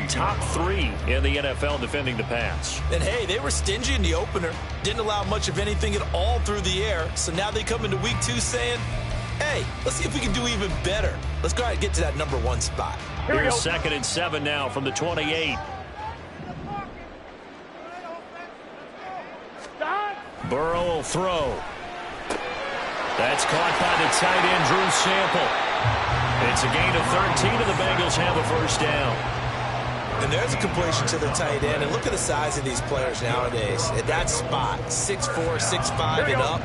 1, top 3 in the NFL defending the pass. And, hey, they were stingy in the opener. Didn't allow much of anything at all through the air. So now they come into week 2 saying, hey, let's see if we can do even better. Let's go ahead and get to that number 1 spot. Here's 2nd and 7 now from the 28. Burrow will throw. That's caught by the tight end, Drew Sample. It's a gain of 13, and the Bengals have a first down. And there's a completion to the tight end. And look at the size of these players nowadays. At that spot, 6'4", 6'5", and up.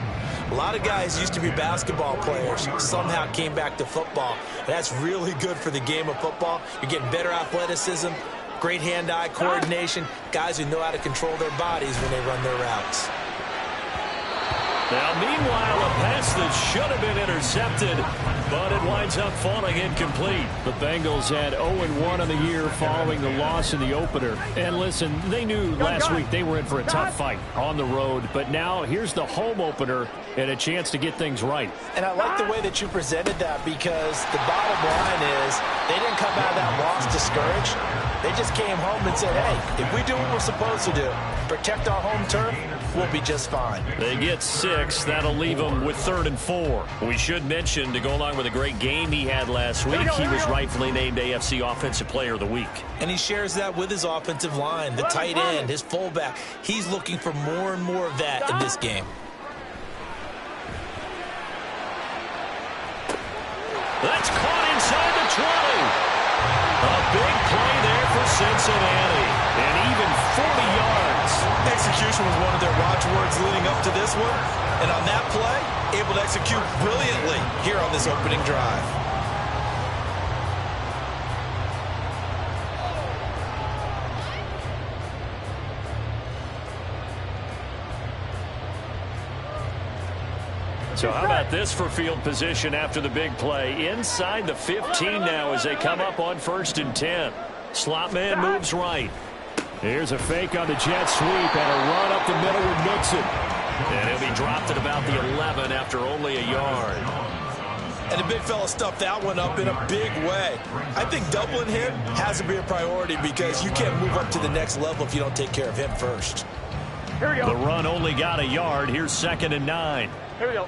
A lot of guys used to be basketball players, somehow came back to football. That's really good for the game of football. You're getting better athleticism, great hand-eye coordination, guys who know how to control their bodies when they run their routes. Now, meanwhile, a pass that should have been intercepted, but it winds up falling incomplete. The Bengals had 0-1 on the year following the loss in the opener. And listen, they knew last week they were in for a tough fight on the road, but now here's the home opener and a chance to get things right. And I like the way that you presented that, because the bottom line is they didn't come out of that loss discouraged. They just came home and said, hey, if we do what we're supposed to do, protect our home turf, we'll be just fine. They get 6. That'll leave them with 3rd and 4. We should mention, to go along with a great game he had last week, he was rightfully named AFC Offensive Player of the Week. And he shares that with his offensive line, the tight end, his fullback. He's looking for more and more of that in this game. That's caught inside the 20. A big play there for Cincinnati. And even 40 yards. Execution was one of their watchwords leading up to this one. And on that play, able to execute brilliantly here on this opening drive. So how about this for field position after the big play? Inside the 15 now as they come up on 1st and 10. Slot man moves right. Here's a fake on the jet sweep and a run up the middle with Mixon. And he'll be dropped at about the 11 after only a yard. And the big fella stuffed that one up in a big way. I think doubling him has to be a priority, because you can't move up to the next level if you don't take care of him first. Here we go. The run only got a yard. Here's 2nd and 9. Here we go.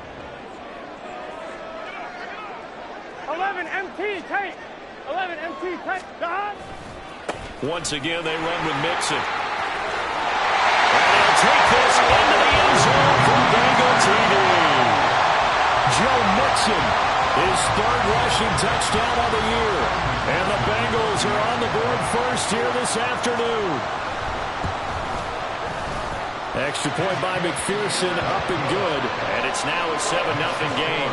11 MT tight. 11 MT tight. Once again, they run with Mixon. And they'll take this into the end zone for Bengal TD. Joe Mixon, his 3rd rushing touchdown of the year. And the Bengals are on the board first here this afternoon. Extra point by McPherson, up and good. And it's now a 7-0 game.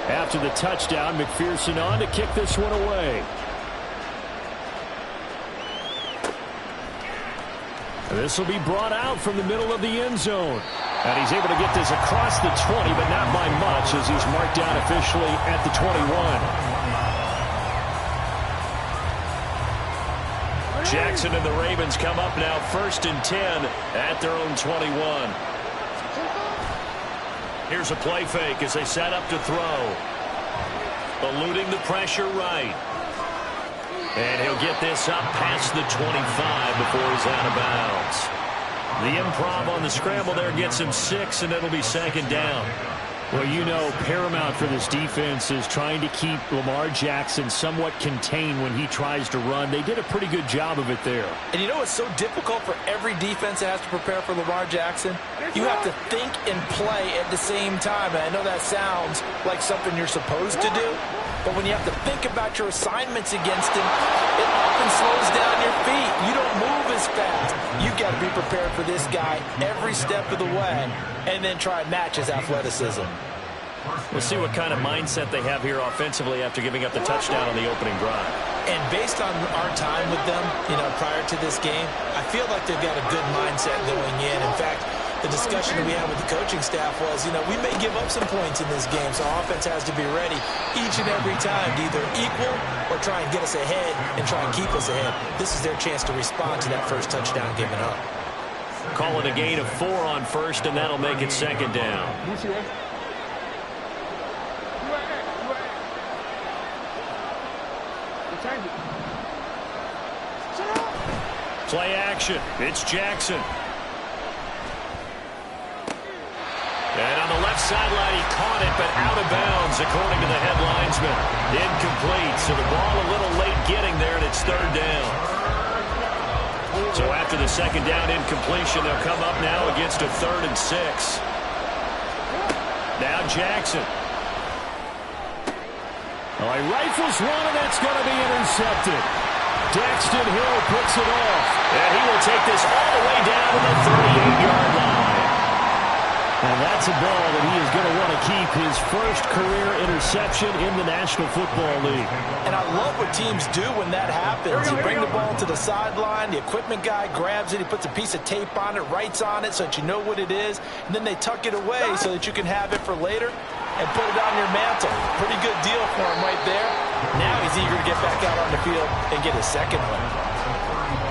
After the touchdown, McPherson on to kick this one away. This will be brought out from the middle of the end zone. And he's able to get this across the 20, but not by much, as he's marked down officially at the 21. Jackson and the Ravens come up now 1st and 10 at their own 21. Here's a play fake as they set up to throw. Eluding the pressure right. And he'll get this up past the 25 before he's out of bounds. The improv on the scramble there gets him 6, and it'll be 2nd down. Well, you know, paramount for this defense is trying to keep Lamar Jackson somewhat contained when he tries to run. They did a pretty good job of it there. And you know what's so difficult for every defense that has to prepare for Lamar Jackson? You have to think and play at the same time. And I know that sounds like something you're supposed to do, but when you have to think about your assignments against him, it often slows down your feet. You don't move as fast. You've got to be prepared for this guy every step of the way and then try and match his athleticism. We'll see what kind of mindset they have here offensively after giving up the touchdown on the opening drive. And based on our time with them, prior to this game, I feel like they've got a good mindset going in. In fact, the discussion that we had with the coaching staff was, we may give up some points in this game, so our offense has to be ready each and every time to either equal or try and get us ahead and try and keep us ahead. This is their chance to respond to that first touchdown given up. Call it a gain of 4 on 1st, and that'll make it 2nd down. Play action. It's Jackson. And on the left sideline, he caught it, but out of bounds, according to the head linesman. Incomplete, so the ball a little late getting there, and it's third down. So after the second down incompletion, they'll come up now against a 3rd and 6. Now Jackson. He rifles one, and that's going to be intercepted. Daxton Hill puts it off. And he will take this all the way down to the 38-yard line. And that's a ball that he is going to want to keep, his first career interception in the National Football League. And I love what teams do when that happens. You bring the ball to the sideline, the equipment guy grabs it, he puts a piece of tape on it, writes on it so that you know what it is, and then they tuck it away so that you can have it for later and put it on your mantle. Pretty good deal for him right there. Now he's eager to get back out on the field and get his second one.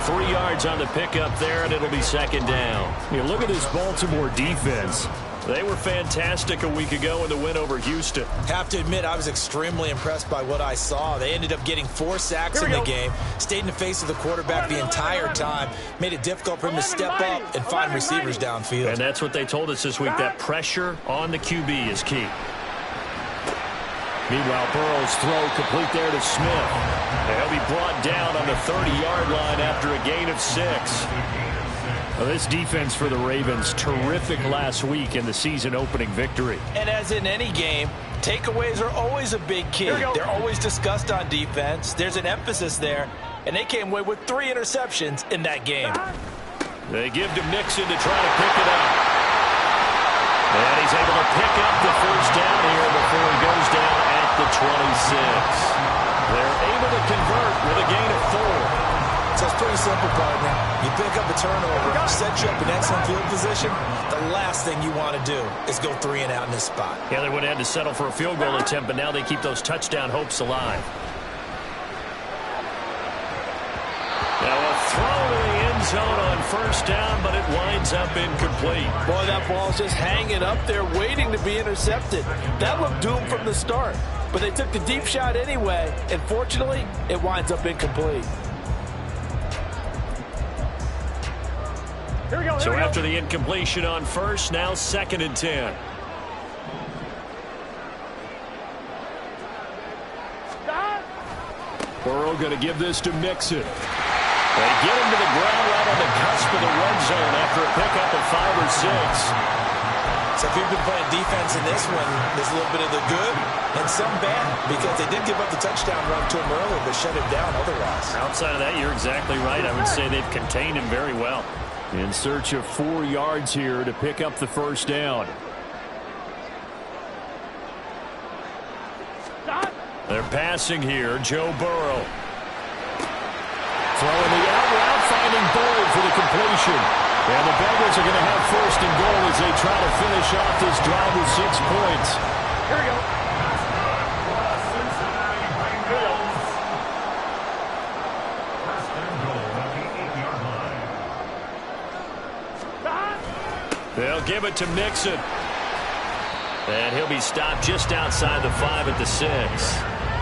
3 yards on the pickup there, and it'll be second down. You look at this Baltimore defense. They were fantastic a week ago in the win over Houston. Have to admit, I was extremely impressed by what I saw. They ended up getting 4 sacks in the game, stayed in the face of the quarterback the entire time, made it difficult for him to step up and find receivers downfield. And that's what they told us this week, that pressure on the QB is key. Meanwhile, Burrow's throw complete there to Smith. They'll be brought down on the 30-yard line after a gain of 6. Well, this defense for the Ravens, terrific last week in the season-opening victory. And as in any game, takeaways are always a big key. They're always discussed on defense. There's an emphasis there, and they came away with 3 interceptions in that game. They give to Mixon to try to pick it up. And he's able to pick up the first down here before he goes down at the 26. They're able to convert with a gain of 4. So it's pretty simple, partner. You pick up a turnover, set you up in excellent field position. The last thing you want to do is go 3 and out in this spot. Yeah, they would have had to settle for a field goal attempt, but now they keep those touchdown hopes alive. Now a throw to the end zone on first down, but it winds up incomplete. Boy, that ball's just hanging up there waiting to be intercepted. That looked doomed from the start, but they took the deep shot anyway, and fortunately, it winds up incomplete. So after the incompletion on first, now 2nd and 10. Burrow going to give this to Mixon. They get him to the ground right on the cusp of the red zone after a pickup of 5 or 6. So if you've been playing defense in this one, there's a little bit of the good and some bad, because they did give up the touchdown run to him earlier, but shut him down otherwise. Outside of that, you're exactly right. I would say they've contained him very well. In search of 4 yards here to pick up the first down. They're passing here. Joe Burrow. Throwing the out route, finding Boyd for the completion. And the Bengals are going to have 1st and goal as they try to finish off this drive with 6 points. Here we go. They'll give it to Mixon. And he'll be stopped just outside the 5 at the 6.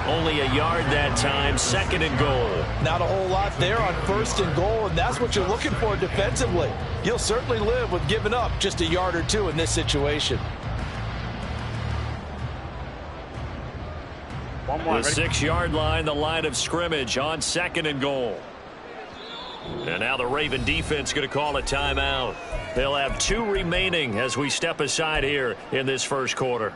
Only a yard that time, 2nd and goal. Not a whole lot there on 1st and goal, and that's what you're looking for defensively. You'll certainly live with giving up just a yard or 2 in this situation. One more. The 6-yard line, the line of scrimmage on 2nd and goal. And now the Raven defense going to call a timeout. They'll have 2 remaining as we step aside here in this first quarter.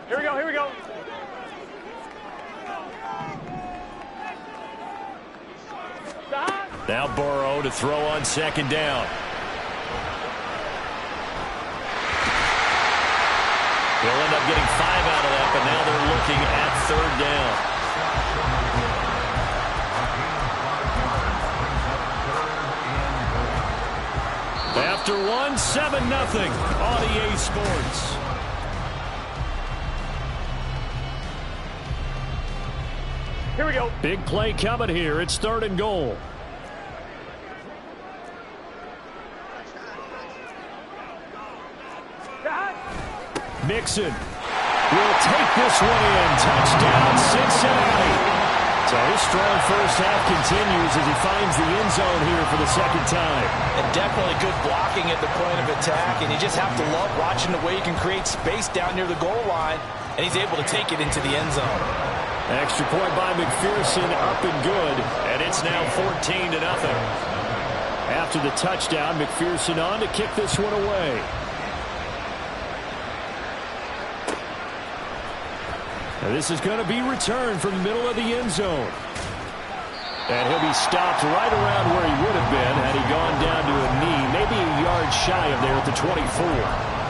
Here we go, here we go. Now Burrow to throw on 2nd down. He'll end up getting 5 out of that, but now they're looking at 3rd down. After 1, 7-0 on EA Sports. Here we go. Big play coming here. It's 3rd and goal. Mixon. will take this one in. Touchdown, Cincinnati. So his strong first half continues as he finds the end zone here for the second time. And definitely good blocking at the point of attack, and you just have to love watching the way he can create space down near the goal line, and he's able to take it into the end zone. Extra point by McPherson, up and good, and it's now 14-0. After the touchdown, McPherson on to kick this one away. Now this is going to be returned from the middle of the end zone. And he'll be stopped right around where he would have been had he gone down to a knee, maybe a yard shy of there at the 24.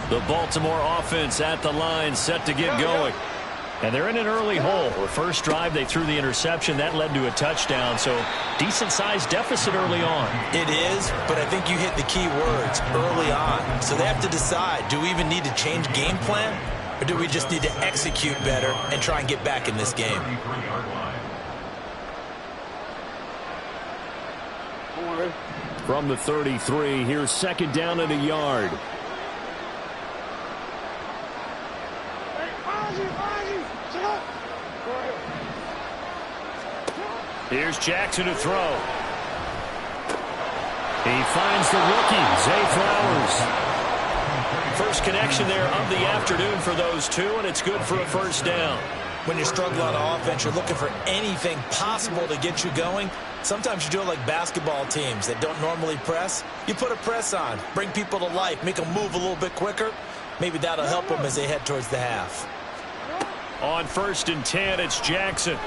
The Baltimore offense at the line, set to get going. And they're in an early hole. The first drive, they threw the interception. That led to a touchdown, so decent-sized deficit early on. It is, but I think you hit the key words, early on. So they have to decide, do we even need to change game plan, or do we just need to execute better and try and get back in this game? From the 33, here's second down and a yard. Here's Jackson to throw. He finds the rookie, Zay Flowers. First connection there of the afternoon for those two, and it's good for a first down. When you're struggling on offense, you're looking for anything possible to get you going. Sometimes you do it like basketball teams that don't normally press. You put a press on, bring people to life, make them move a little bit quicker. Maybe that'll help them as they head towards the half. On 1st and 10, it's Jackson.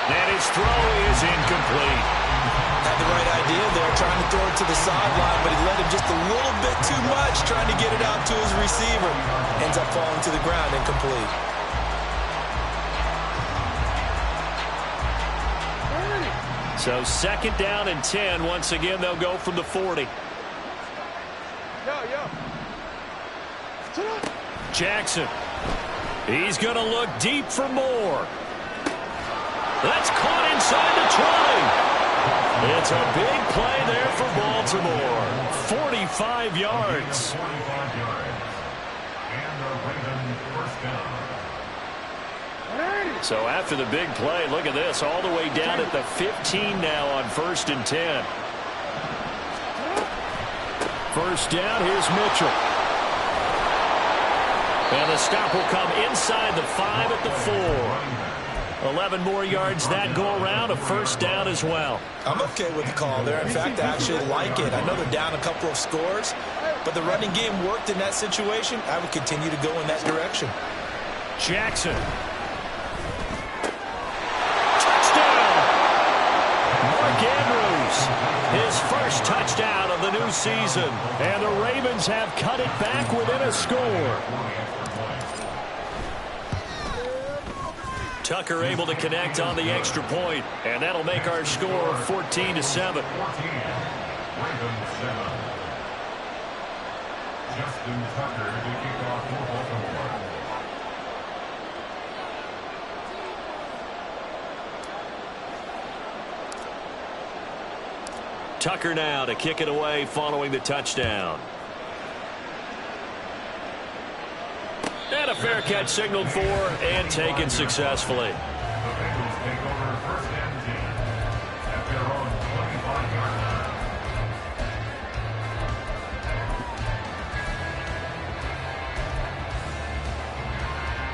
And his throw is incomplete. Had the right idea there, trying to throw it to the sideline, but he let him just a little bit too much, trying to get it out to his receiver. Ends up falling to the ground, incomplete. So second down and 10. Once again, they'll go from the 40. Jackson. He's going to look deep for more. That's caught inside the 20. It's a big play there for Baltimore. 45 yards. So after the big play, look at this, all the way down at the 15 now on 1st and 10. First down, here's Mitchell. And the stop will come inside the 5 at the 4. 11 more yards that go around, a first down as well. I'm okay with the call there. In fact, I actually like it. I know they're down a couple of scores, but the running game worked in that situation. I would continue to go in that direction. Jackson. Touchdown! Mark Andrews, his first touchdown of the new season. And the Ravens have cut it back within a score. Tucker able to connect on the extra point, and that'll make our score 14-7. Justin Tucker to kick off for Baltimore. Tucker now to kick it away following the touchdown. And a fair catch signaled for and taken successfully.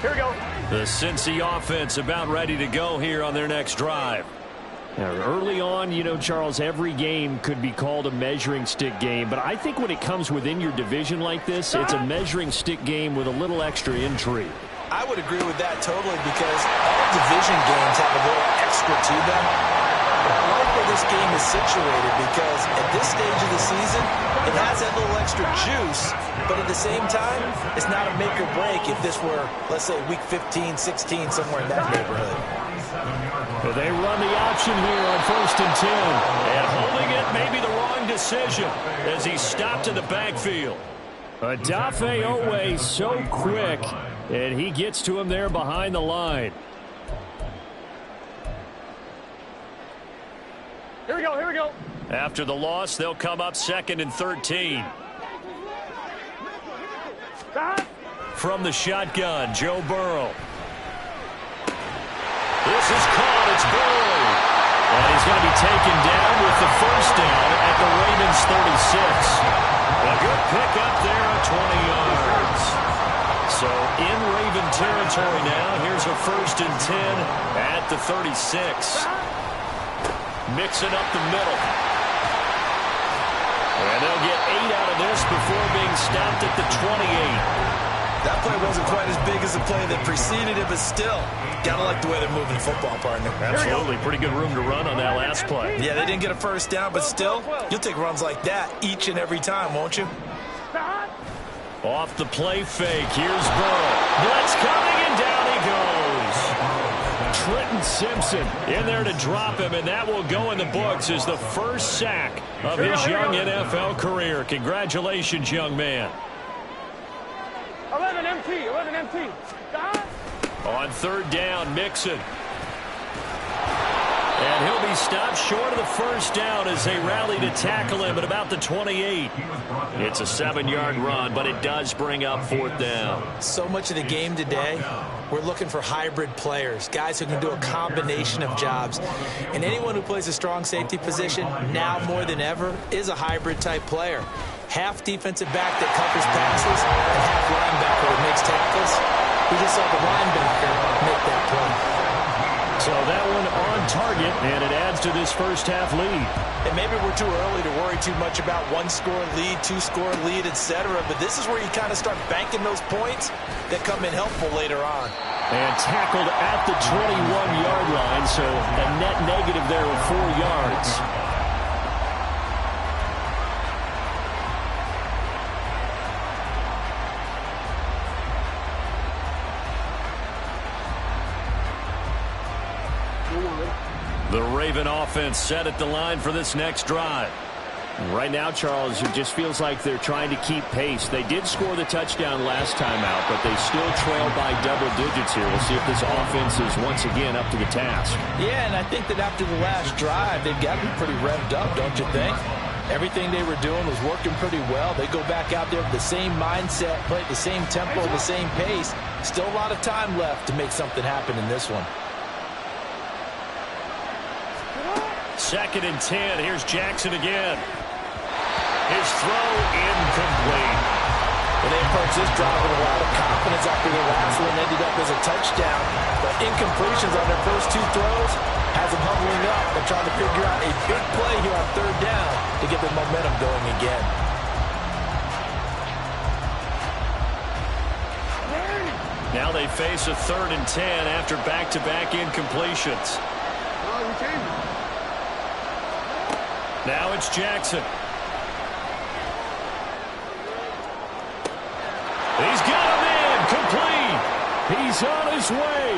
Here we go. The Cincy offense about ready to go here on their next drive. Now, early on, you know, Charles, every game could be called a measuring stick game, but I think when it comes within your division like this, it's a measuring stick game with a little extra intrigue. I would agree with that totally because all division games have a little extra to them. But I like where this game is situated because at this stage of the season, it has that little extra juice, but at the same time, it's not a make or break if this were, let's say, week 15, 16, somewhere in that neighborhood. They run the option here on 1st and 10. And holding it may be the wrong decision as he stopped in the backfield. Odafe Owe so quick, and he gets to him there behind the line. Here we go, here we go. After the loss, they'll come up 2nd and 13. Stop. From the shotgun, Joe Burrow. This is caught. It's Burrow. And he's going to be taken down with the first down at the Ravens 36. A good pickup there at 20 yards. So in Raven territory now. Here's a 1st and 10 at the 36. Mixing up the middle. And they'll get 8 out of this before being stopped at the 28. That play wasn't quite as big as the play that preceded it, but still, gotta like the way they're moving the football, partner. Absolutely. Pretty good room to run on that last play. Yeah, they didn't get a first down, but still, you'll take runs like that each and every time, won't you? Off the play fake. Here's Burrow. Blitz coming, and down he goes. Trenton Simpson in there to drop him, and that will go in the books as the first sack of his young NFL career. Congratulations, young man. 11 MT. Stop. On 3rd down, Mixon. And he'll be stopped short of the first down as they rally to tackle him at about the 28. It's a 7-yard run, but it does bring up 4th down. So much of the game today, we're looking for hybrid players, guys who can do a combination of jobs. And anyone who plays a strong safety position, now more than ever, is a hybrid-type player. Half defensive back that covers passes and half linebacker that makes tackles. We just saw the linebacker make that play. So that one on target, and it adds to this first half lead. And maybe we're too early to worry too much about 1-score lead, 2-score lead, etc. But this is where you kind of start banking those points that come in helpful later on. And tackled at the 21-yard line, so a net negative there of 4 yards. The Raven offense set at the line for this next drive. Right now, Charles, it just feels like they're trying to keep pace. They did score the touchdown last time out, but they still trail by double digits here. We'll see if this offense is once again up to the task. Yeah, and I think that after the last drive, they've got to be pretty revved up, don't you think? Everything they were doing was working pretty well. They go back out there with the same mindset, play at the same tempo, the same pace. Still a lot of time left to make something happen in this one. 2nd and 10. Here's Jackson again. His throw incomplete. Well, they approached this drive with a lot of confidence after the last one ended up as a touchdown. But incompletions on their first 2 throws has them humbling up and trying to figure out a big play here on 3rd down to get their momentum going again. Now they face a 3rd and 10 after back-to-back incompletions. Now it's Jackson. He's got him in. Complete. He's on his way.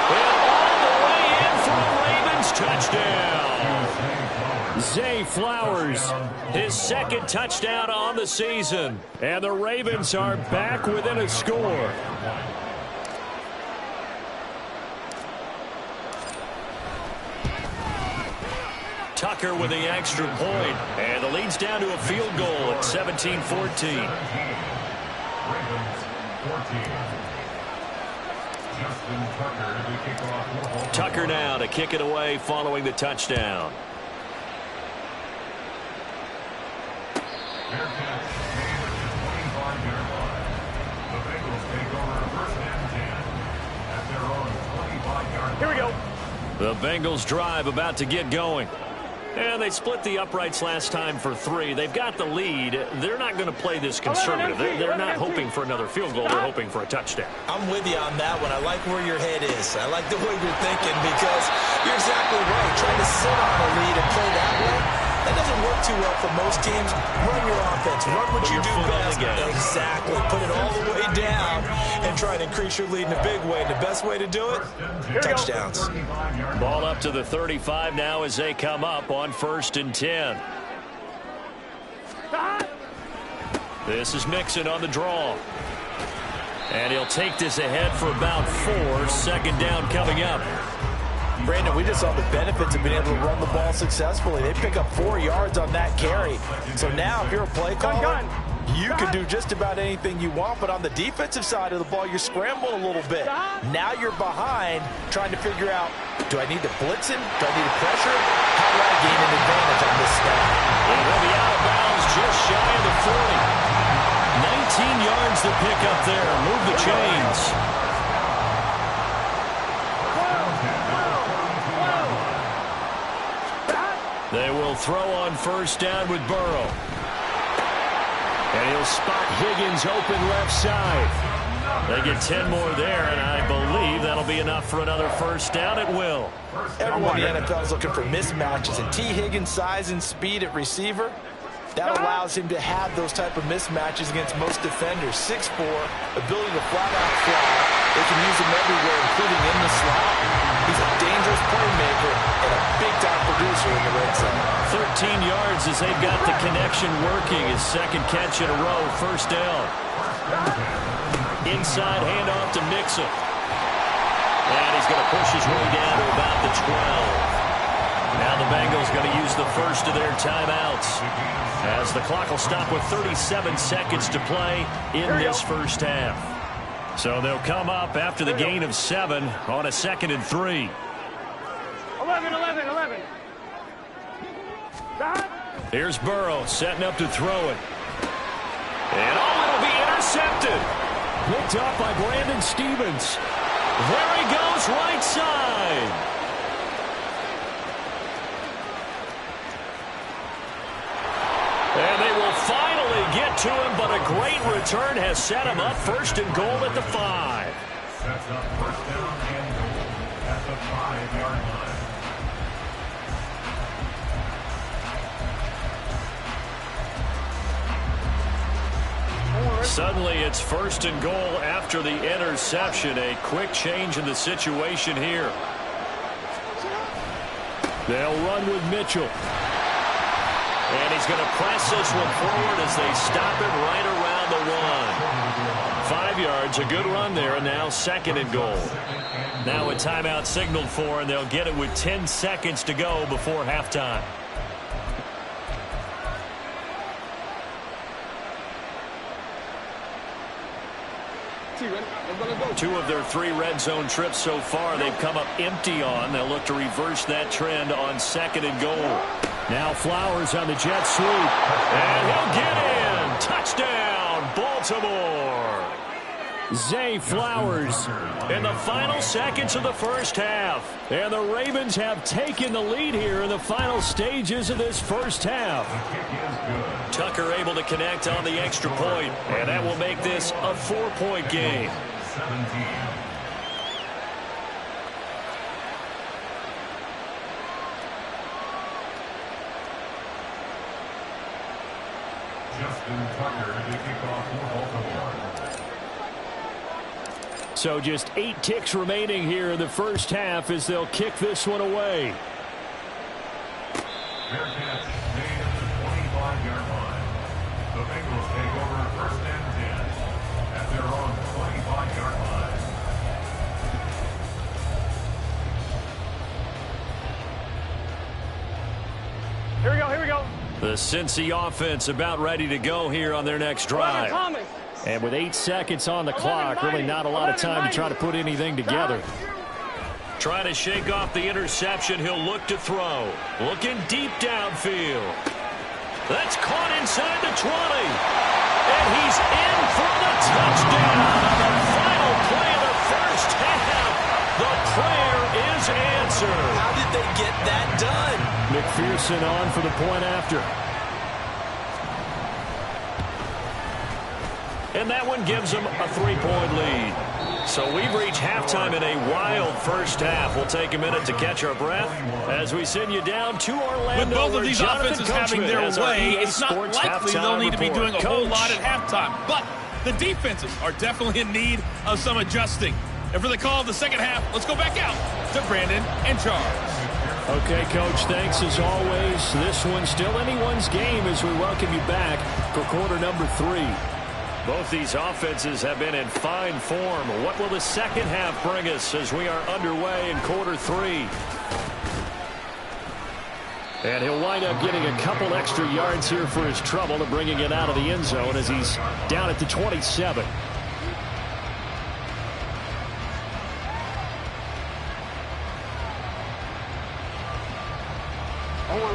And all the way in for a Ravens touchdown. Zay Flowers, his 2nd touchdown on the season. And the Ravens are back within a score. Tucker with the extra point. And the lead's down to a field goal at 17-14. Tucker now to kick it away following the touchdown. Here we go. The Bengals drive about to get going. And they split the uprights last time for 3. They've got the lead. They're not going to play this conservative. They're not hoping for another field goal. They're hoping for a touchdown. I'm with you on that one. I like where your head is. I like the way you're thinking because you're exactly right. Trying to sit on a lead and play that way, that doesn't work too well for most teams. Run your offense. Run what you do best. Exactly. Put it all the way down and try and increase your lead in a big way. And the best way to do it, touchdowns. Ball up to the 35 now as they come up on 1st and 10. This is Mixon on the draw. And he'll take this ahead for about 4. 2nd down coming up. Brandon, we just saw the benefits of being able to run the ball successfully. They pick up 4 yards on that carry. So now if you're a play caller, you can do just about anything you want, but on the defensive side of the ball, you're scrambling a little bit. Now you're behind, trying to figure out, do I need to blitz him? Do I need to pressure him? How do I gain an advantage on this snap? And he'll be out of bounds just shy of the 40. 19 yards to pick up there. Move the chains. They will throw on first down with Burrow. And he'll spot Higgins open left side. They get 10 more there, and I believe that'll be enough for another first down. It will. Everyone in the NFL is looking for mismatches, and T. Higgins' size and speed at receiver, that allows him to have those type of mismatches against most defenders. 6'4", ability to flat-out fly. They can use him everywhere, including in the slot. He's a dangerous playmaker and a big-time producer in the red zone. 13 yards as they've got the connection working. His second catch in a row, first down. Inside handoff to Mixon. And he's going to push his way down to about the 12. Now the Bengals going to use the first of their timeouts, as the clock will stop with 37 seconds to play in this first half. So they'll come up after the gain of 7 on a 2nd and 3. 11. Here's Burrow setting up to throw it. And it'll be intercepted. Picked up by Brandon Stevens. There he goes, right side. And they will finally get to him, but a great return has set him up first and goal at the 5. Sets up first down and goal at the 5-yard line. Suddenly it's first and goal after the interception. A quick change in the situation here. They'll run with Mitchell. And he's going to press this one forward as they stop it right around the 1. 5 yards, a good run there, and now 2nd and goal. Now a timeout signaled for, and they'll get it with 10 seconds to go before halftime. Two of their 3 red zone trips so far they've come up empty on. They'll look to reverse that trend on 2nd and goal. Now Flowers on the jet sweep. And he'll get in. Touchdown, Baltimore. Zay Flowers In the final seconds of the first half. And the Ravens have taken the lead here in the final stages of this first half. Tucker able to connect on the extra point, and that will make this a 4-point game. 17. Justin Tucker to kick off for Baltimore. So just 8 ticks remaining here in the first half as they'll kick this one away. Fair catch made at the 25-yard line. The Bengals take over first and 10 at their own 25-yard line. Here we go. The Cincy offense about ready to go here on their next drive. Thomas. And with 8 seconds on the clock, really not a lot of time to try to put anything together. Trying to shake off the interception. He'll look to throw. Looking deep downfield. That's caught inside the 20. And he's in for the touchdown on the final play of the first half. The prayer is answered. How did they get that done? McPherson on for the point after. And that one gives them a 3-point lead. So we've reached halftime in a wild first half. We'll take a minute to catch our breath as we send you down to Orlando. With both of these offenses having their way, it's not Sports likely they'll need to be doing a whole Coach. lot at halftime. But the defenses are definitely in need of some adjusting. And for the call of the second half, let's go back out to Brandon and Charles. Okay, Coach, thanks as always. This one's still anyone's game as we welcome you back for quarter number 3. Both these offenses have been in fine form. What will the second half bring us as we are underway in quarter 3? And he'll wind up getting a couple extra yards here for his trouble to bringing it out of the end zone as he's down at the 27.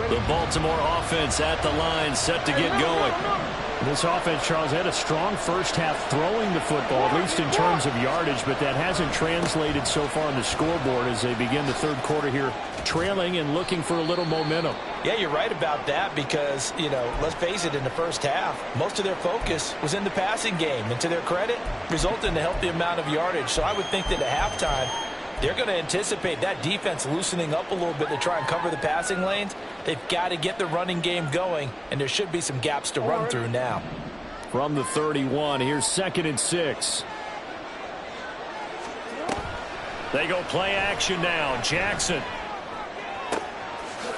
The Baltimore offense at the line, set to get going. This offense, Charles, had a strong first half throwing the football, at least in terms of yardage, but that hasn't translated so far on the scoreboard as they begin the third quarter here, trailing and looking for a little momentum. Yeah, you're right about that because, you know, let's face it, in the first half, most of their focus was in the passing game, and to their credit, resulted in a healthy amount of yardage. So I would think that at halftime, they're going to anticipate that defense loosening up a little bit to try and cover the passing lanes. They've got to get the running game going, and there should be some gaps to run through now. From the 31, here's 2nd and 6. They go play action now. Jackson.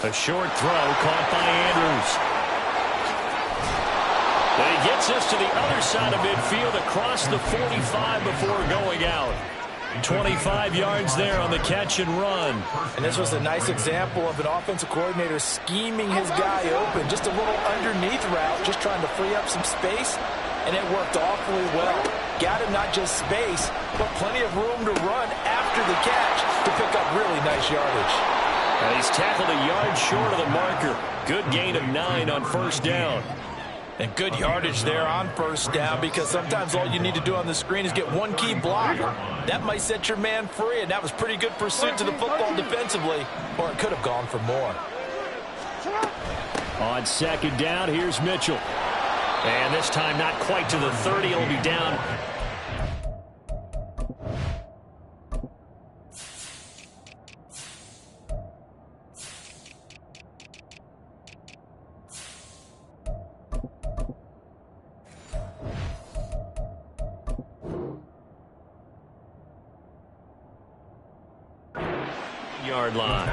A short throw caught by Andrews. And he gets us to the other side of midfield across the 45 before going out. 25 yards there on the catch and run. And this was a nice example of an offensive coordinator scheming his guy open. Just a little underneath route, just trying to free up some space, and it worked awfully well. Got him not just space, but plenty of room to run after the catch to pick up really nice yardage. And he's tackled a yard short of the marker. Good gain of 9 on first down. And good yardage there on first down because sometimes all you need to do on the screen is get one key block. That might set your man free, and that was pretty good pursuit to the football defensively, or it could have gone for more. On 2nd down, here's Mitchell. And this time not quite to the 30. It'll be down. Yard line.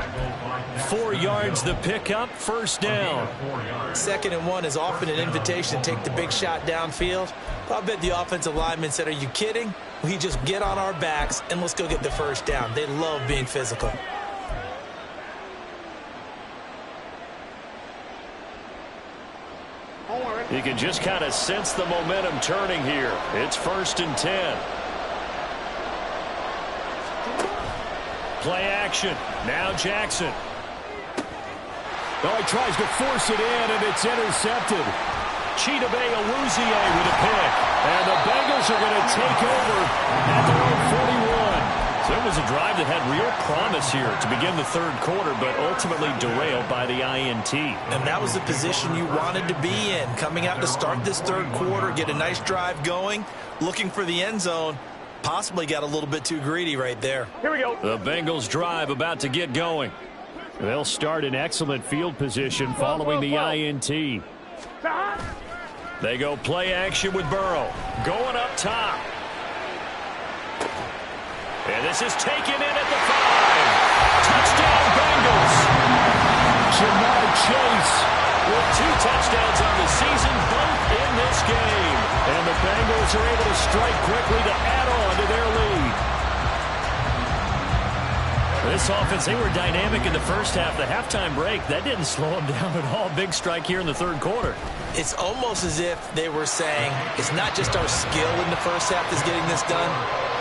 4 yards the pickup, first down. 2nd and 1 is often an invitation to take the big shot downfield. I'll bet the offensive lineman said, are you kidding? We just get on our backs and let's go get the first down. They love being physical. You can just kind of sense the momentum turning here. It's 1st and 10. Play action. Now Jackson. Oh, he tries to force it in, and it's intercepted. Chidobe Awuzie with a pick. And the Bengals are going to take over at their own 41. So it was a drive that had real promise here to begin the third quarter, but ultimately derailed by the INT. And that was the position you wanted to be in. Coming out to start this third quarter, get a nice drive going, looking for the end zone. Possibly got a little bit too greedy right there. Here we go. The Bengals drive about to get going. They'll start in excellent field position following the INT. They go play action with Burrow. Going up top. And this is taken in at the 5. Touchdown Bengals. Jamar Chase with 2 touchdowns on the season, both in this game. And the Bengals are able to strike quickly to add on to their lead. This offense, they were dynamic in the first half. The halftime break, that didn't slow them down at all. Big strike here in the third quarter. It's almost as if they were saying, it's not just our skill in the first half that's getting this done,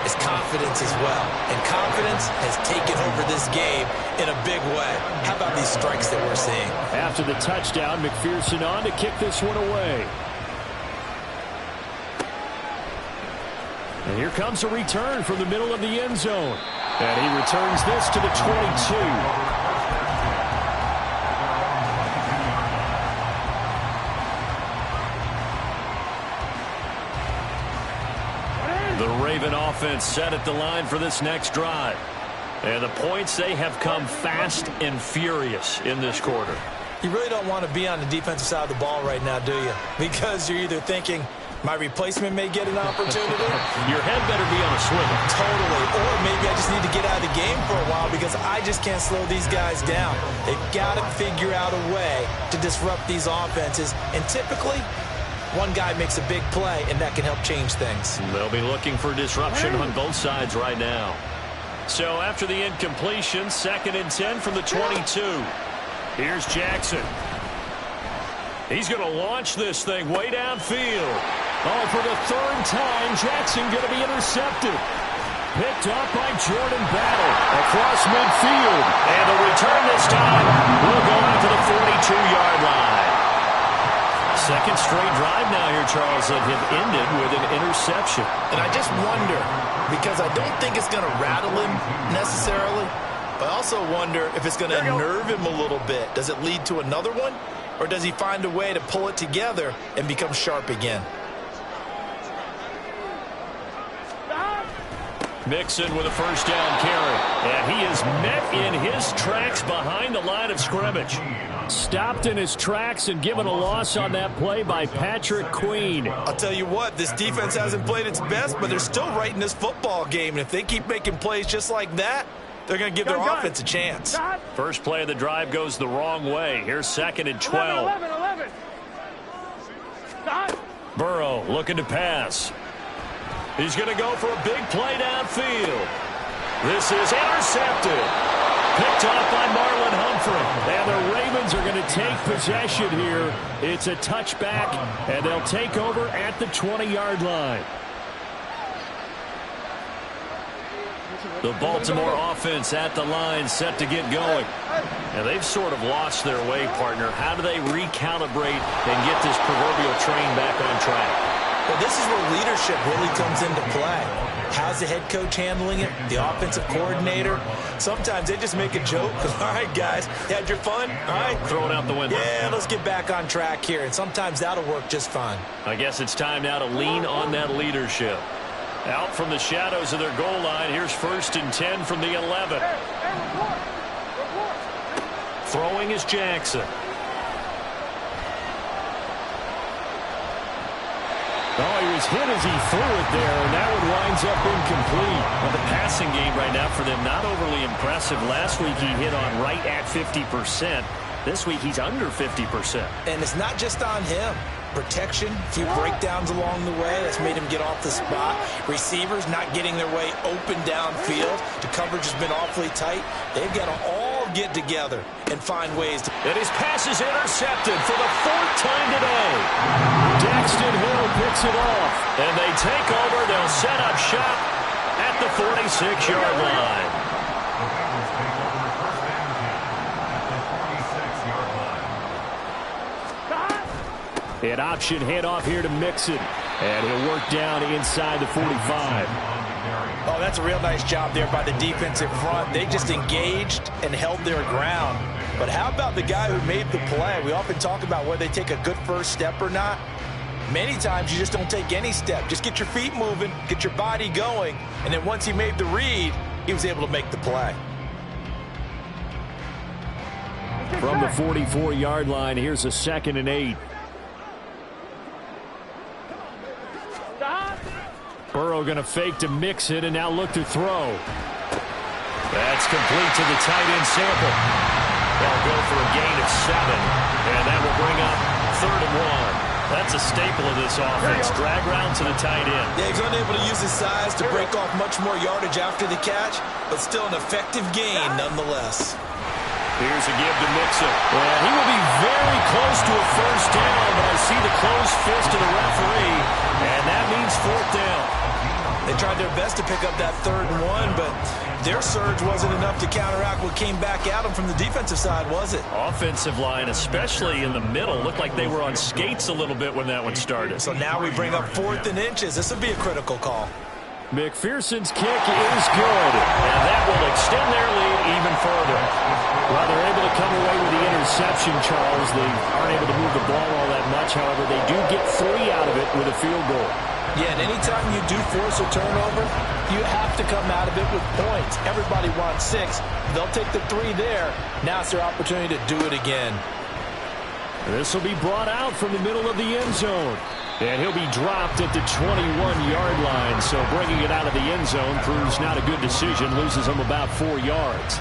it's confidence as well. And confidence has taken over this game in a big way. How about these strikes that we're seeing? After the touchdown, McPherson on to kick this one away. And here comes a return from the middle of the end zone. And he returns this to the 22. The Raven offense set at the line for this next drive. And the points, they have come fast and furious in this quarter. You really don't want to be on the defensive side of the ball right now, do you? Because you're either thinking, my replacement may get an opportunity. Your head better be on a swivel. Totally. Or maybe I just need to get out of the game for a while because I just can't slow these guys down. They've got to figure out a way to disrupt these offenses. And typically, one guy makes a big play, and that can help change things. They'll be looking for disruption on both sides right now. So after the incompletion, 2nd and 10 from the 22. Here's Jackson. He's going to launch this thing way downfield. Oh, for the 3rd time, Jackson going to be intercepted. Picked up by Jordan Battle across midfield. And the return this time will go out to the 42-yard line. 2nd straight drive now here, Charles, that have ended with an interception. And I just wonder, because I don't think it's going to rattle him necessarily, but I also wonder if it's going to nerve him a little bit. Does it lead to another one? Or does he find a way to pull it together and become sharp again? Mixon with a 1st down carry. And he is met in his tracks behind the line of scrimmage. Stopped in his tracks and given a loss on that play by Patrick Queen. I'll tell you what, this defense hasn't played its best, but they're still right in this football game. And if they keep making plays just like that, they're going to give their offense a chance. First play of the drive goes the wrong way. Here's 2nd and 12. 11. Burrow looking to pass. He's going to go for a big play downfield. This is intercepted. Picked off by Marlon Humphrey. And the Ravens are going to take possession here. It's a touchback, and they'll take over at the 20-yard line. The Baltimore offense at the line set to get going. And they've sort of lost their way, partner. How do they recalibrate and get this proverbial train back on track? Well, this is where leadership really comes into play. How's the head coach handling it? The offensive coordinator? Sometimes they just make a joke. All right, guys, you had your fun? All right. Throw it out the window. Yeah, let's get back on track here. And sometimes that'll work just fine. I guess it's time now to lean on that leadership. Out from the shadows of their goal line, here's 1st and 10 from the 11. Throwing is Jackson. Oh, he was hit as he threw it there, and that one winds up incomplete. Well, the passing game right now for them, not overly impressive. Last week he hit on right at 50%. This week he's under 50%. And it's not just on him. Protection, a few breakdowns along the way. That's made him get off the spot. Receivers not getting their way open downfield. The coverage has been awfully tight. They've got to all get together and find ways to... And his pass is intercepted for the 4th time today. Daxton Hill picks it off. And they take over. They'll set up shop at the 46-yard line. The Bengals take over 1st and 10 at the 46-yard line. An option handoff here to Mixon. And he'll work down inside the 45. Oh, that's a real nice job there by the defensive front. They just engaged and held their ground. But how about the guy who made the play? We often talk about whether they take a good first step or not. Many times you just don't take any step. Just get your feet moving, get your body going, and then once he made the read, he was able to make the play. From the 44-yard line, here's a 2nd and 8. Burrow going to fake to mix it and now look to throw. That's complete to the tight end Sample. They'll go for a gain of 7, and that will bring up 3rd and 1. That's a staple of this offense. Drag round to the tight end. Yeah, he's unable to use his size to break off much more yardage after the catch, but still an effective gain nonetheless. Here's a give to Mixon. Well, he will be very close to a 1st down, but I see the closed fist of the referee, and that means 4th down. They tried their best to pick up that 3rd and 1, but their surge wasn't enough to counteract what came back at them from the defensive side, was it? Offensive line, especially in the middle, looked like they were on skates a little bit when that one started. So now we bring up 4th and inches. This will be a critical call. McPherson's kick is good. And that will extend their lead even further. Well, they're able to come away with the interception, Charles. They aren't able to move the ball all that much. However, they do get 3 out of it with a field goal. Yeah, and anytime you do force a turnover, you have to come out of it with points. Everybody wants 6. They'll take the 3 there. Now it's their opportunity to do it again. This will be brought out from the middle of the end zone. And he'll be dropped at the 21-yard line. So bringing it out of the end zone proves not a good decision. Loses him about 4 yards.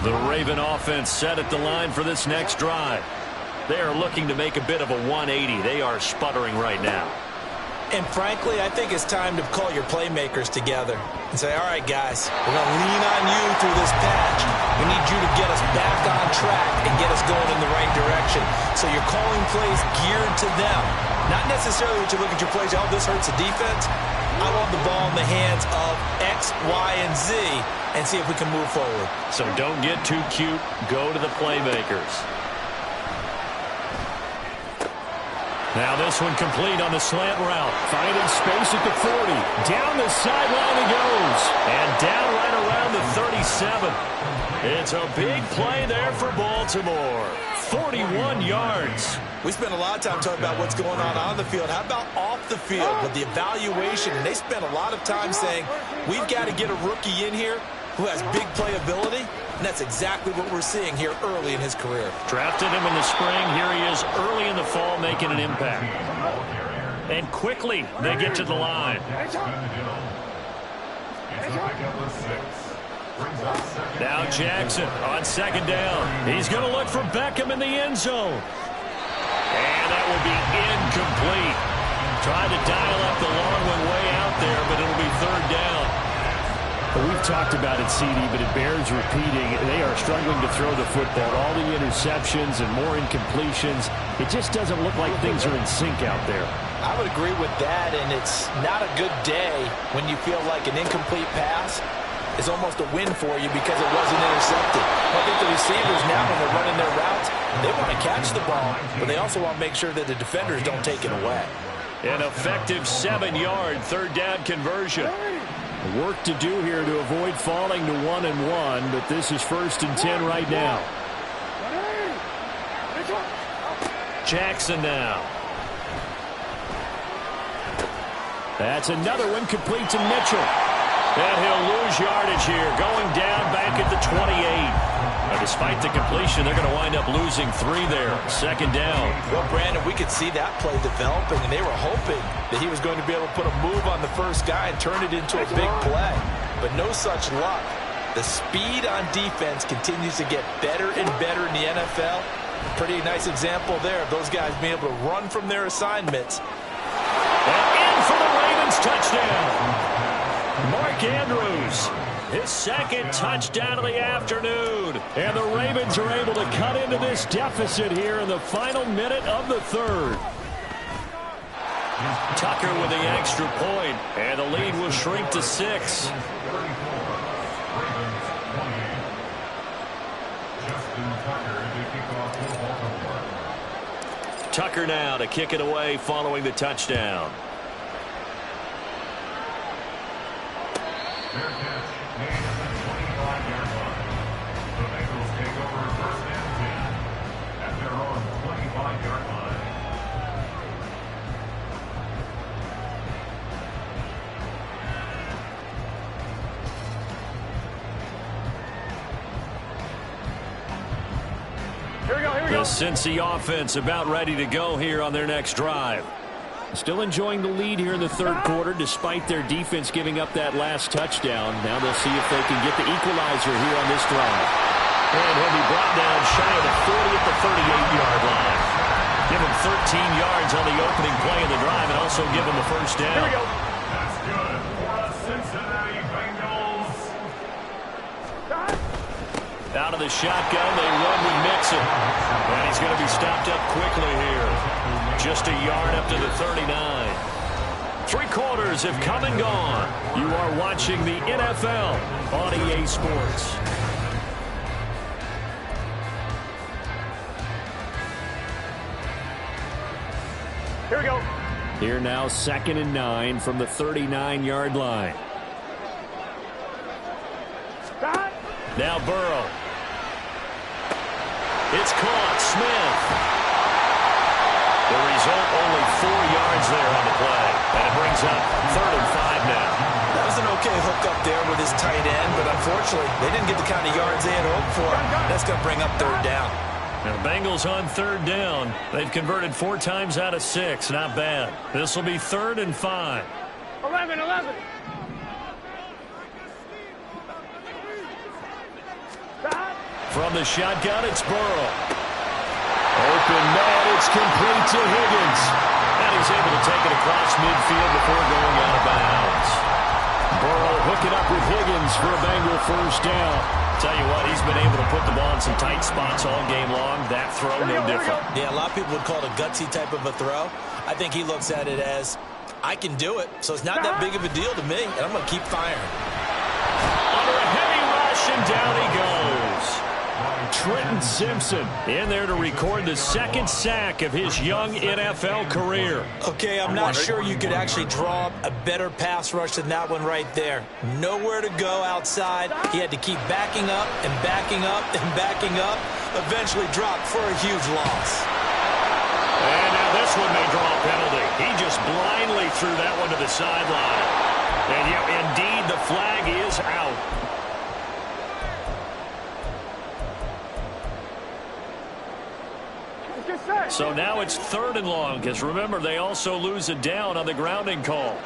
The Raven offense set at the line for this next drive. They are looking to make a bit of a 180. They are sputtering right now. And frankly, I think it's time to call your playmakers together and say, all right, guys, we're going to lean on you through this patch. We need you to get us back on track and get us going in the right direction. So you're calling plays geared to them. Not necessarily that you look at your plays, oh, this hurts the defense. I want the ball in the hands of X, Y, and Z and see if we can move forward. So don't get too cute. Go to the playmakers. Now this one complete on the slant route. Finding space at the 40. Down the sideline he goes. And down right around the 37. It's a big play there for Baltimore. 41 yards. We spent a lot of time talking about what's going on the field. How about off the field with the evaluation? And they spent a lot of time saying, we've got to get a rookie in here who has big playability. And that's exactly what we're seeing here early in his career. Drafted him in the spring. Here he is early in the fall making an impact. And quickly they get to the line. Now Jackson on second down. He's going to look for Beckham in the end zone. And that will be incomplete. Tried to dial up the long one way out there, but it'll be third down. Well, we've talked about it, CD, but it bears repeating. They are struggling to throw the football. All the interceptions and more incompletions. It just doesn't look like things are in sync out there. I would agree with that, and it's not a good day when you feel like an incomplete pass is almost a win for you because it wasn't intercepted. I think the receivers now, when they're running their routes, they want to catch the ball, but they also want to make sure that the defenders don't take it away. An effective 7-yard third down conversion. Work to do here to avoid falling to 1-1, but this is 1st and 10 right now. Jackson now. That's another one complete to Mitchell. And he'll lose yardage here, going down back at the 28. Now, despite the completion, they're going to wind up losing 3 there. Second down. Well, Brandon, we could see that play developing, and they were hoping that he was going to be able to put a move on the first guy and turn it into a big play. But no such luck. The speed on defense continues to get better and better in the NFL. Pretty nice example there of those guys being able to run from their assignments. And in for the Ravens touchdown. Mark Andrews, his second touchdown of the afternoon. And the Ravens are able to cut into this deficit here in the final minute of the third. Tucker with the extra point, and the lead will shrink to 6. Tucker now to kick it away following the touchdown. Fair catch made at the 25-yard line. The Bengals take over 1st and 10 at their own 25-yard line. Here we go, here we The go. Cincy offense about ready to go here on their next drive. Still enjoying the lead here in the third quarter despite their defense giving up that last touchdown. Now they'll see if they can get the equalizer here on this drive. And he'll be brought down shy of the 40 at the 38-yard line. Give him 13 yards on the opening play of the drive and also give him the first down. Here we go. That's good for the Cincinnati Bengals. Out of the shotgun, they run with Mixon. And he's going to be stopped up quickly here. Just a yard up to the 39. 3 quarters have come and gone. You are watching the NFL on EA Sports. Here we go. Here now 2nd and 9 from the 39-yard line. Stop. Now Burrow. It's caught. Smith. The result, only 4 yards there on the play. And it brings up 3rd and 5 now. That was an okay hook up there with his tight end, but unfortunately, they didn't get the kind of yards they had hoped for. That's going to bring up 3rd down. Now the Bengals on 3rd down. They've converted 4 times out of 6. Not bad. This will be 3rd and 5. 11. Stop. From the shotgun, it's Burrow. Open man, it's complete to Higgins. And he's able to take it across midfield before going out of bounds. Burrow hooking up with Higgins for a Bengal first down. Tell you what, he's been able to put the ball in some tight spots all game long. That throw, no different. Yeah, a lot of people would call it a gutsy type of a throw. I think he looks at it as, I can do it, so it's not that big of a deal to me, and I'm going to keep firing. Under a heavy rush, and down he goes. Trenton Simpson in there to record the second sack of his young NFL career. Okay, I'm not sure you could actually draw up a better pass rush than that one right there. Nowhere to go outside. He had to keep backing up and backing up and backing up. Eventually dropped for a huge loss. And now this one may draw a penalty. He just blindly threw that one to the sideline. And yeah, indeed, the flag is out. So now it's 3rd and long, because remember, they also lose a down on the grounding call.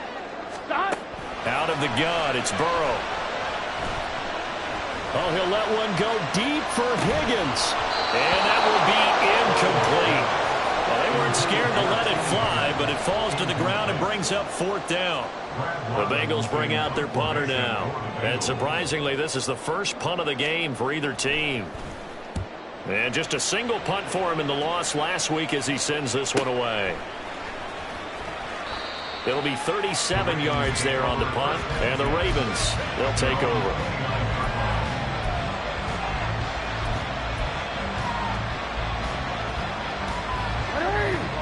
Out of the gun, it's Burrow. Oh, he'll let one go deep for Higgins. And that will be incomplete. Well, they weren't scared to let it fly, but it falls to the ground and brings up 4th down. The Bengals bring out their punter now. And surprisingly, this is the first punt of the game for either team. And just a single punt for him in the loss last week as he sends this one away. It'll be 37 yards there on the punt, and the Ravens, they'll take over.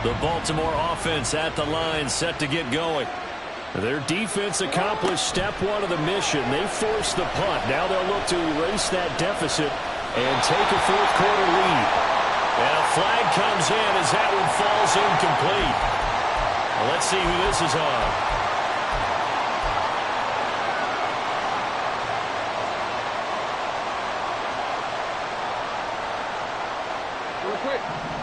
The Baltimore offense at the line, set to get going. Their defense accomplished step 1 of the mission. They forced the punt. Now they'll look to erase that deficit and take a 4th quarter lead. And a flag comes in as that one falls incomplete. Well, let's see who this is on.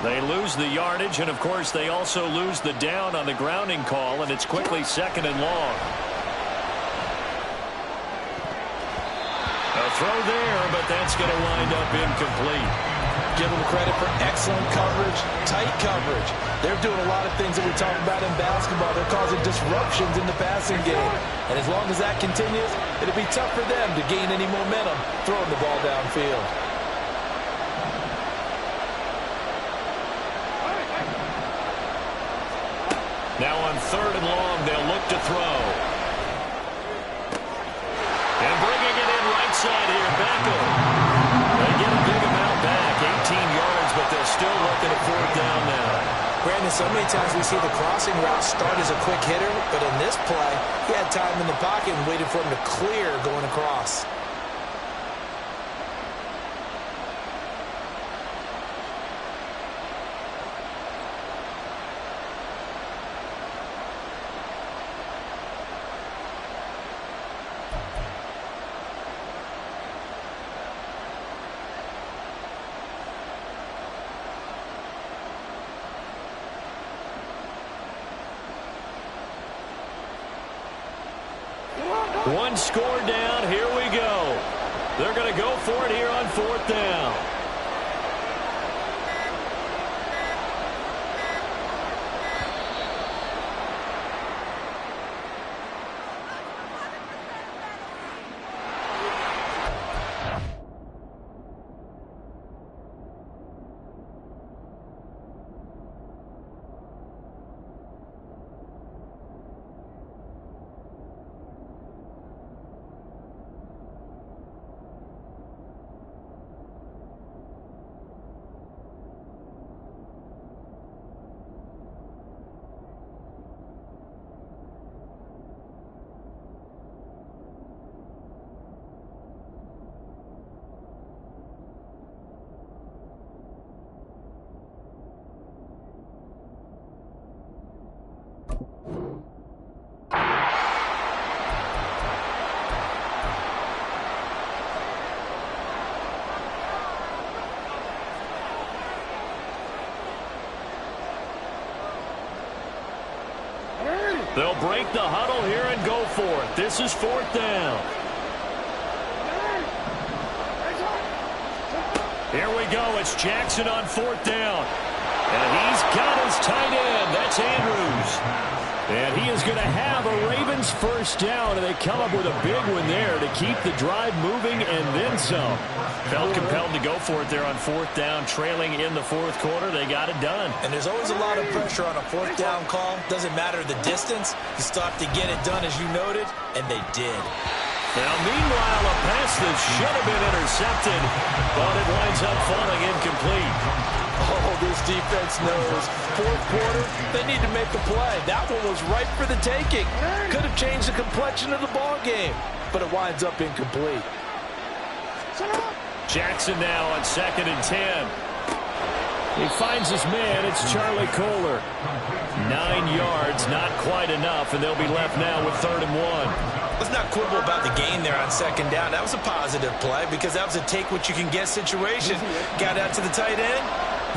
They lose the yardage, and of course they also lose the down on the grounding call, and it's quickly 2nd and long. A throw there, but that's going to wind up incomplete. Give them credit for excellent coverage, tight coverage. They're doing a lot of things that we talk about in basketball. They're causing disruptions in the passing game. And as long as that continues, it'll be tough for them to gain any momentum throwing the ball downfield. Now on 3rd and long, they'll look to throw. And bringing it in right side here, Beckham. They get a big amount back, 18 yards, but they're still looking at 4th down now. Brandon, so many times we see the crossing route start as a quick hitter, but in this play, he had time in the pocket and waited for him to clear going across. One score down. Here we go. They're going to go for it here on 4th down. They'll break the huddle here and go for it. This is 4th down. Here we go. It's Jackson on 4th down. And he's got his tight end. That's Andrews. And he is going to have a Ravens first down, and they come up with a big one there to keep the drive moving and then some. Felt compelled to go for it there on 4th down, trailing in the 4th quarter. They got it done. And there's always a lot of pressure on a 4th down call. Doesn't matter the distance. You still have to get it done, as you noted, and they did. Now, meanwhile, a pass that should have been intercepted, but it winds up falling incomplete. Oh, this defense knows. 4th quarter, they need to make a play. That one was ripe for the taking. Could have changed the complexion of the ball game, but it winds up incomplete. Jackson now on 2nd and 10. He finds his man. It's Charlie Kohler. 9 yards, not quite enough, and they'll be left now with 3rd and 1. Let's not quibble about the gain there on 2nd down. That was a positive play because that was a take-what-you-can-get situation. Got out to the tight end.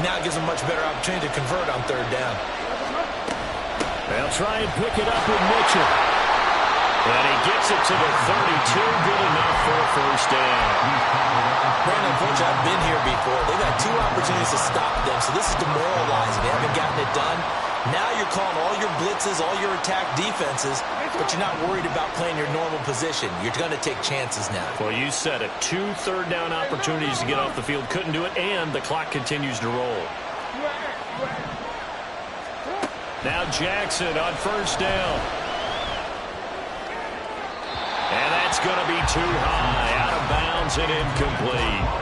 Now it gives them a much better opportunity to convert on 3rd down. They'll try and pick it up with Mitchell. And he gets it to the 32. Good enough for a first down. Brandon, unfortunately, I've been here before. They've had 2 opportunities to stop them, so this is demoralizing. They haven't gotten it done. Now you're calling all your blitzes, all your attack defenses, but you're not worried about playing your normal position. You're going to take chances now. Well, you said it. 2 third-down opportunities to get off the field. Couldn't do it, and the clock continues to roll. Now Jackson on 1st down. And that's going to be too high. Out of bounds and incomplete.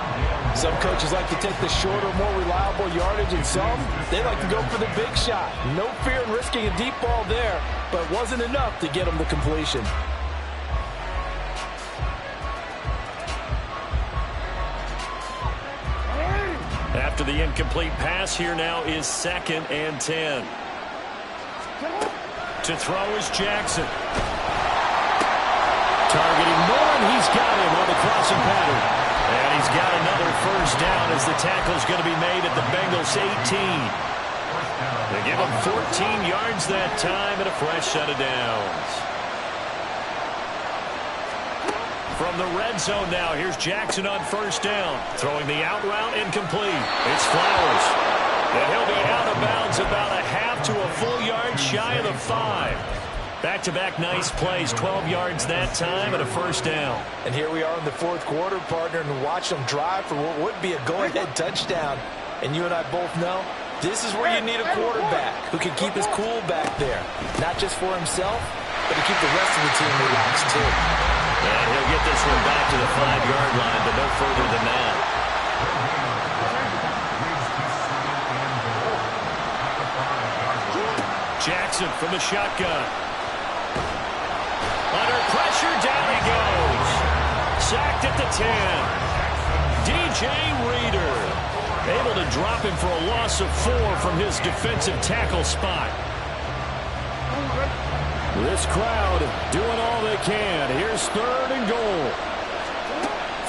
Some coaches like to take the shorter, more reliable yardage, and some, they like to go for the big shot. No fear in risking a deep ball there, but it wasn't enough to get them the completion. After the incomplete pass, here now is 2nd and 10. To throw is Jackson. Targeting Moore, he's got him on the crossing pattern. And he's got another first down as the tackle's going to be made at the Bengals 18. They give him 14 yards that time and a fresh set of downs. From the red zone now, here's Jackson on 1st down. Throwing the out route incomplete. It's Flowers. And he'll be out of bounds about a half to a full yard shy of the 5. Back-to-back nice plays, 12 yards that time and a first down. And here we are in the 4th quarter, partner, and watch them drive for what would be a go-ahead touchdown. And you and I both know this is where you need a quarterback who can keep his cool back there. Not just for himself, but to keep the rest of the team relaxed, too. And he'll get this one back to the 5-yard line, but no further than that. Jackson from the shotgun. Under pressure, down he goes. Sacked at the 10. DJ Reader able to drop him for a loss of 4 from his defensive tackle spot. This crowd doing all they can. Here's 3rd and goal.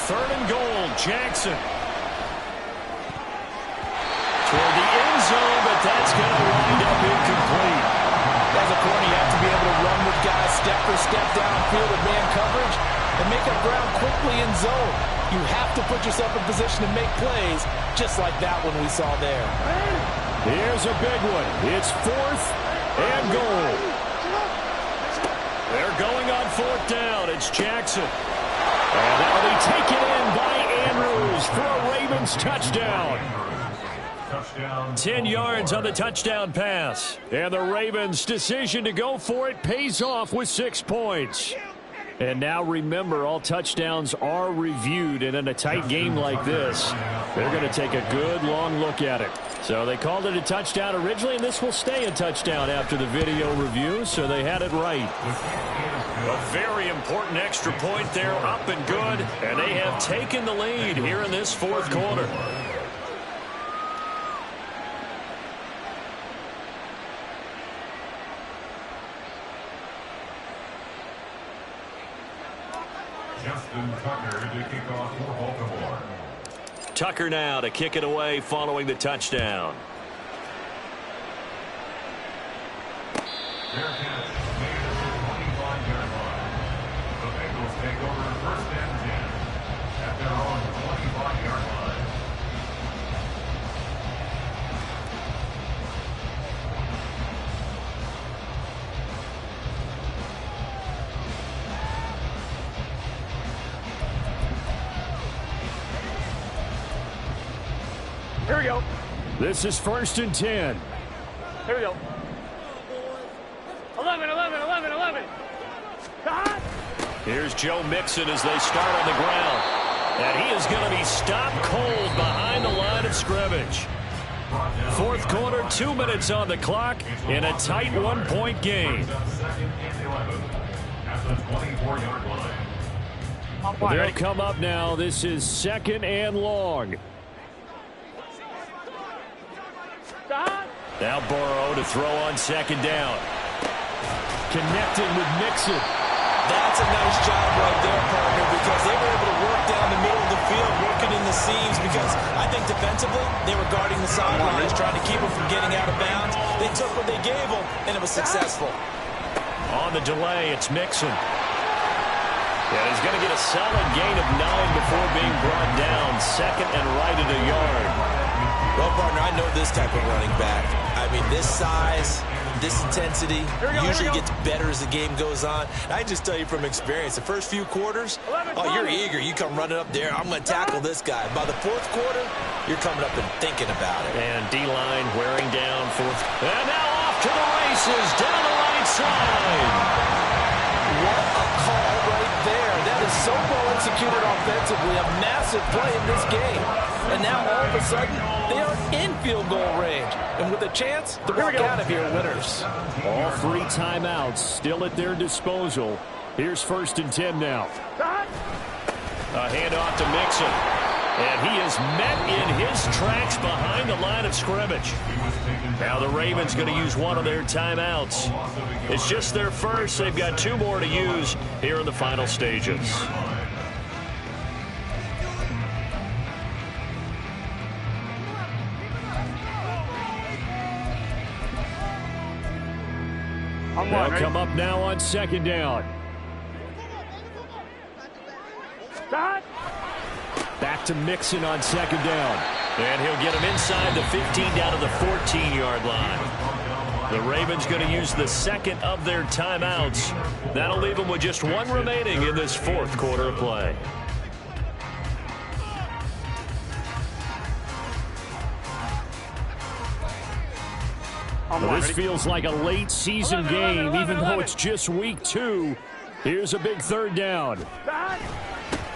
3rd and goal, Jackson. Toward the end zone, but that's going to wind up incomplete. As a corner, you have to be able to run with guys step for step downfield of man coverage and make up ground quickly in zone. You have to put yourself in position to make plays, just like that one we saw there. Here's a big one. It's 4th and goal. They're going on 4th down. It's Jackson. And that'll be taken in by Andrews for a Ravens touchdown. 10 yards on the touchdown pass. And the Ravens' decision to go for it pays off with 6 points. And now remember, all touchdowns are reviewed, and in a tight game like this, they're going to take a good long look at it. So they called it a touchdown originally, and this will stay a touchdown after the video review, so they had it right. A very important extra point there, up and good, and they have taken the lead here in this 4th quarter. Justin Tucker to kick off for Baltimore. Tucker now to kick it away following the touchdown. Fair catch made at the 25-yard line. The Bengals take over 1st and 10 at their own 25-yard line. we go. This is 1st and 10. Here we go. 11, 11, 11, 11. Stop. Here's Joe Mixon as they start on the ground. And he is going to be stopped cold behind the line of scrimmage. 4th quarter, 2 minutes on the clock in a tight 1-point game. They'll come up now. This is 2nd and long. Stop. Now Burrow to throw on 2nd down. Connecting with Mixon. That's a nice job right there, partner, because they were able to work down the middle of the field, working in the seams, because I think defensively they were guarding the sidelines, trying to keep them from getting out of bounds. They took what they gave them, and it was successful. On the delay, it's Mixon. Yeah, he's going to get a solid gain of 9 before being brought down. 2nd and right at a yard. Well, partner, I know this type of running back. I mean, this size, this intensity usually gets better as the game goes on. I just tell you from experience, the first few quarters, you're eager. You come running up there, I'm going to tackle this guy. By the 4th quarter, you're coming up and thinking about it. And D-line wearing down 4th. And now off to the races, down the right side. What a call right there. That is so well executed offensively. A massive play in this game. And now all of a sudden, they are in field goal range. And with a chance to walk out of here winners. All 3 timeouts still at their disposal. Here's 1st and 10 now. A handoff to Mixon. And he is met in his tracks behind the line of scrimmage. Now the Ravens going to use one of their timeouts. It's just their first. They've got 2 more to use here in the final stages. They'll come up now on 2nd down. Stop. Back to Mixon on 2nd down. And he'll get him inside the 15 down to the 14-yard line. The Ravens going to use the 2nd of their timeouts. That'll leave them with just 1 remaining in this 4th quarter of play. Well, this feels like a late season game, even though it's just week 2. Here's a big 3rd down.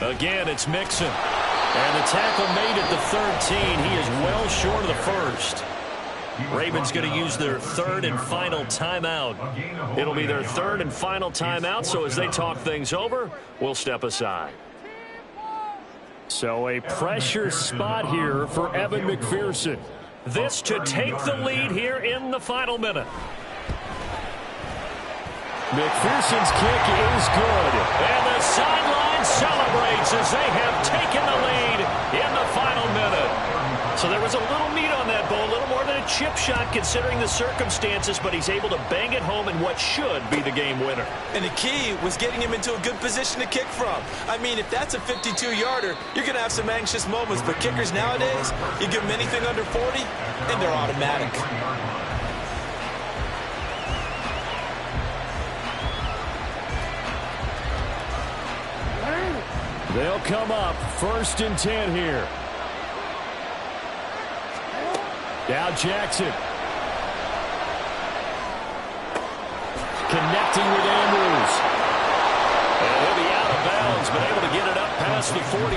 Again, it's Mixon. And the tackle made at the 13. He is well short of the 1st. Ravens going to use their 3rd and final timeout. It'll be their 3rd and final timeout, so as they talk things over, we'll step aside. So a pressure spot here for Evan McPherson. This to take the lead here in the final minute. McPherson's kick is good. And the sideline celebrates as they have taken the lead in the final minute. So there was a little meat on that ball, a little more than a chip shot considering the circumstances, but he's able to bang it home in what should be the game winner. And the key was getting him into a good position to kick from. I mean, if that's a 52-yarder, you're going to have some anxious moments, but kickers nowadays, you give them anything under 40, and they're automatic. They'll come up 1st and 10 here. Now Jackson. Connecting with Andrews. And he'll be out of bounds, but able to get it up past the 45.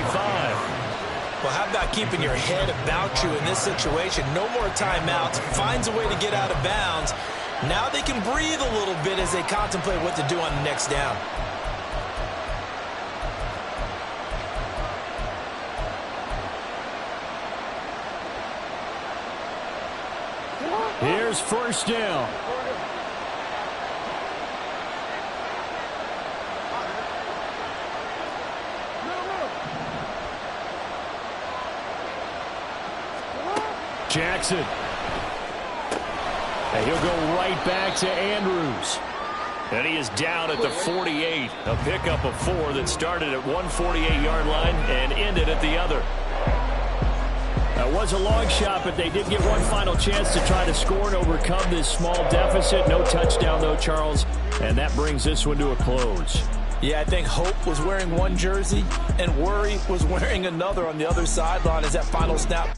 Well, how about keeping your head about you in this situation? No more timeouts. Finds a way to get out of bounds. Now they can breathe a little bit as they contemplate what to do on the next down. Here's 1st down. Jackson. And he'll go right back to Andrews. And he is down at the 48. A pickup of 4 that started at 148-yard line and ended at the other. That was a long shot, but they did get one final chance to try to score and overcome this small deficit. No touchdown, though, Charles, and that brings this one to a close. Yeah, I think Hope was wearing one jersey and Worry was wearing another on the other sideline as that final snap